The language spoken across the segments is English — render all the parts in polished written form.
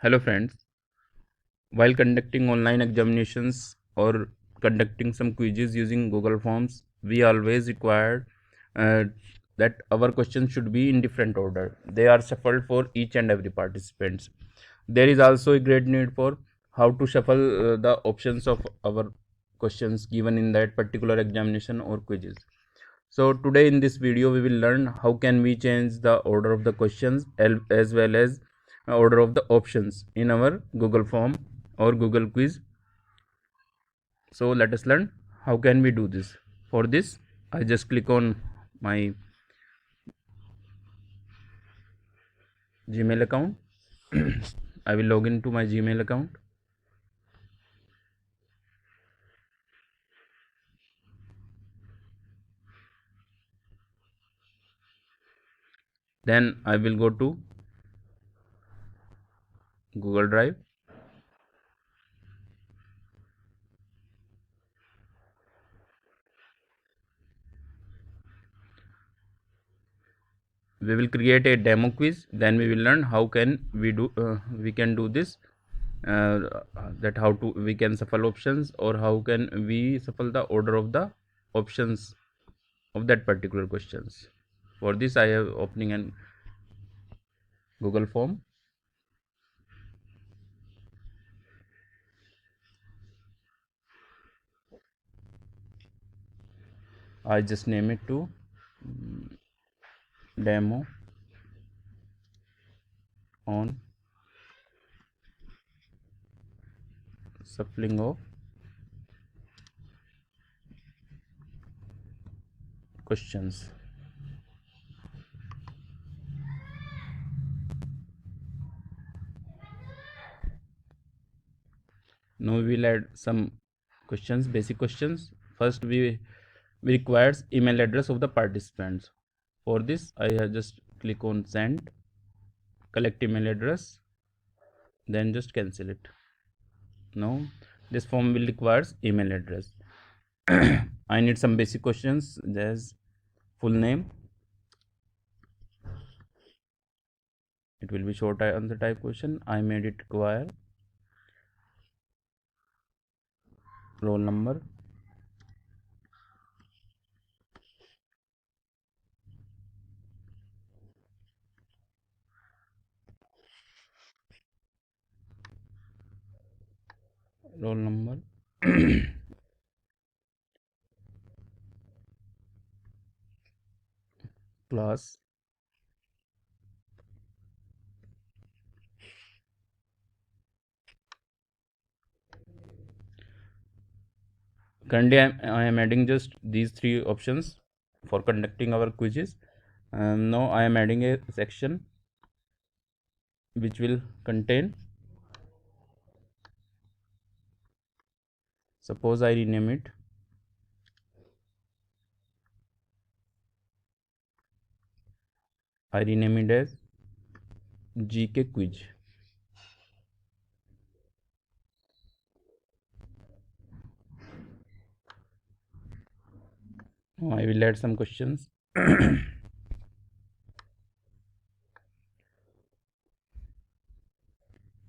Hello friends, while conducting online examinations or conducting some quizzes using Google Forms, we always require uh, that our questions should be in different order. They are shuffled for each and every participants. There is also a great need for how to shuffle the options of our questions given in that particular examination or quizzes. So today in this video we will learn how can we change the order of the questions as well as order of the options in our Google form or Google quiz. So let us learn how can we do this. For this I just click on my Gmail account. I will log into my Gmail account. Then I will go to Google Drive. We will create a demo quiz. Then we will learn how can we can do this, uh, that how to we can shuffle options or how can we shuffle the order of the options of that particular questions. For this I have opening an Google form. I just name it to demo on shuffling of questions. Now we will add some questions, basic questions. First we requires email address of the participants. For this I have just click on send, collect email address, then just cancel it. Now this form will requires email address. I need some basic questions. There's full name, it will be short answer type question. I made it require roll number, roll number, class, currently I am adding just these three options for conducting our quizzes. Now I am adding a section which will contain, suppose I rename it as GK quiz. Now I will add some questions.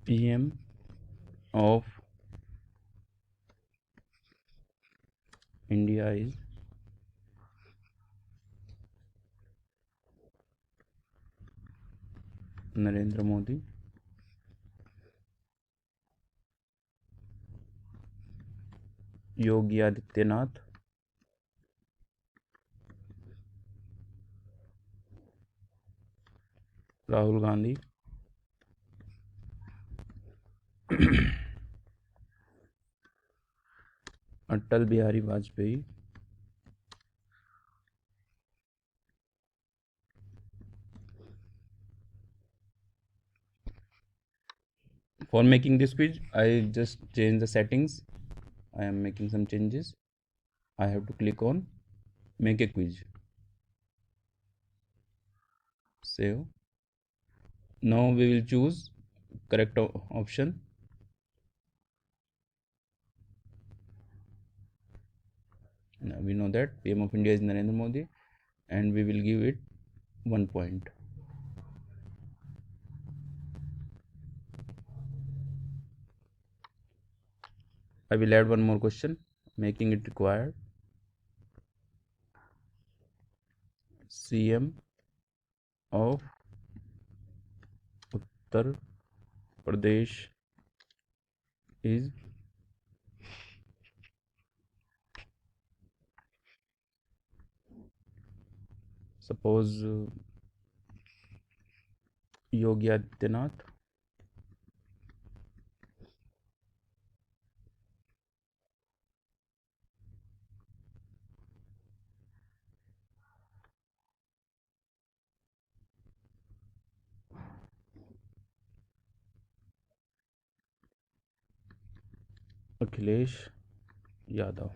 PM of India is Narendra Modi. Yogi Adityanath. Rahul Gandhi. Atal Bihari Vajpayee. For making this quiz I just change the settings. I am making some changes. I have to click on make a quiz, save. Now we will choose correct option. Now we know that PM of India is Narendra Modi and we will give it 1 point. I will add one more question making it required. CM of Uttar Pradesh is suppose Yogi Adityanath. Akhilesh Yadav.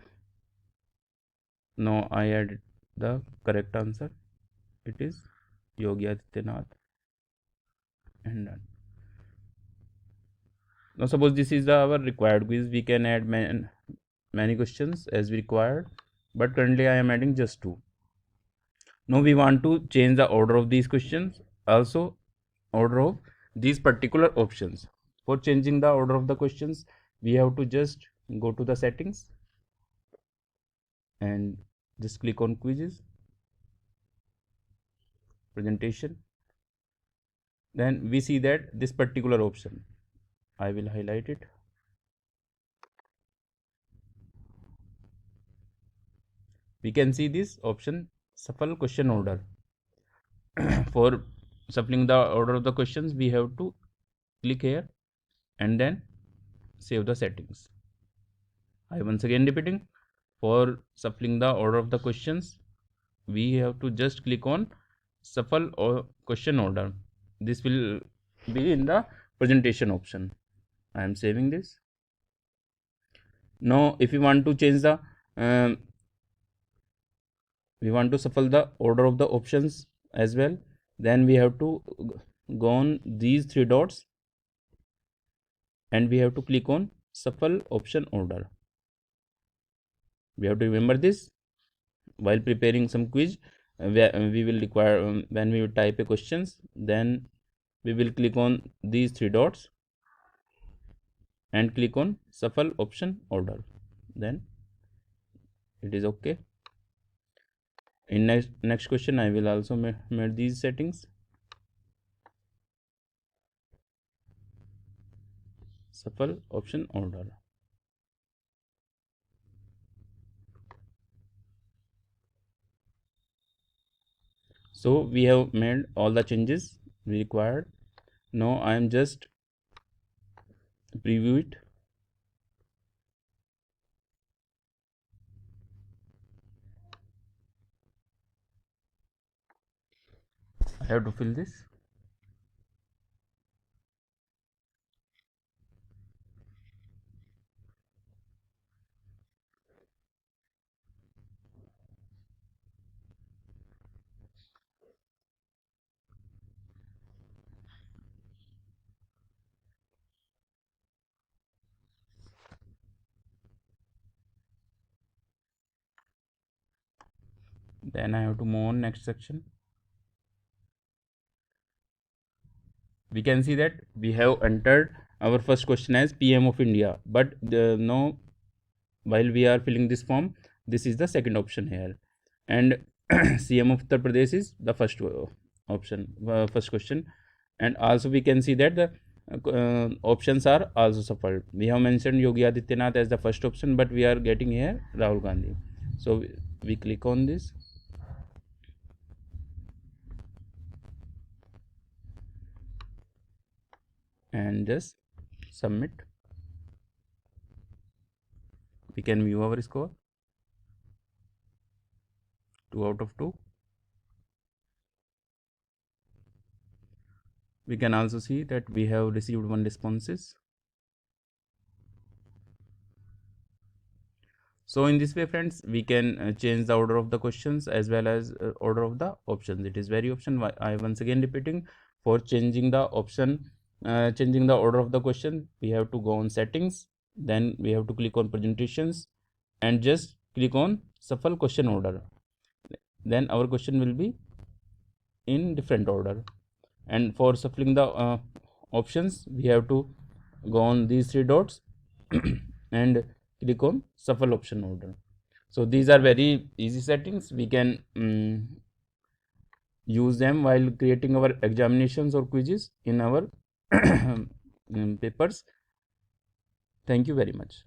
Now I added the correct answer. It is Yogi Adityanath and done. Now suppose this is our required quiz, we can add many questions as we required, but currently I am adding just 2. Now we want to change the order of these questions, also order of these particular options. For changing the order of the questions, we have to just go to the settings and just click on quizzes, presentation. Then we see that this particular option, I will highlight it. We can see this option, shuffle question order. For shuffling the order of the questions, we have to click here and then save the settings. I once again repeating, for shuffling the order of the questions, we have to just click on shuffle or question order. This will be in the presentation option. I am saving this. Now if we want to change the we want to shuffle the order of the options as well, then we have to go on these 3 dots and we have to click on shuffle option order. We have to remember this while preparing some quiz. We will require when we type a questions, then we will click on these 3 dots and click on shuffle option order, then it is okay. In next question I will also make these settings, shuffle option order. So we have made all the changes we required. Now I am just preview it. I have to fill this. Then I have to move on next section. We can see that we have entered our first question as PM of India, but now while we are filling this form, this is the second option here, and CM of Uttar Pradesh is the first option, first question. And also we can see that the options are also shuffled. We have mentioned Yogi Adityanath as the first option, but we are getting here Rahul Gandhi. So we click on this. And just submit. We can view our score, 2 out of 2. We can also see that we have received 1 responses. So in this way friends, we can change the order of the questions as well as order of the options. It is very option. I once again repeating, for changing the option, changing the order of the question, we have to go on settings, then we have to click on presentations and just click on shuffle question order. Then our question will be in different order. And for shuffling the options, we have to go on these 3 dots and click on shuffle option order. So these are very easy settings. We can use them while creating our examinations or quizzes in our papers. Thank you very much.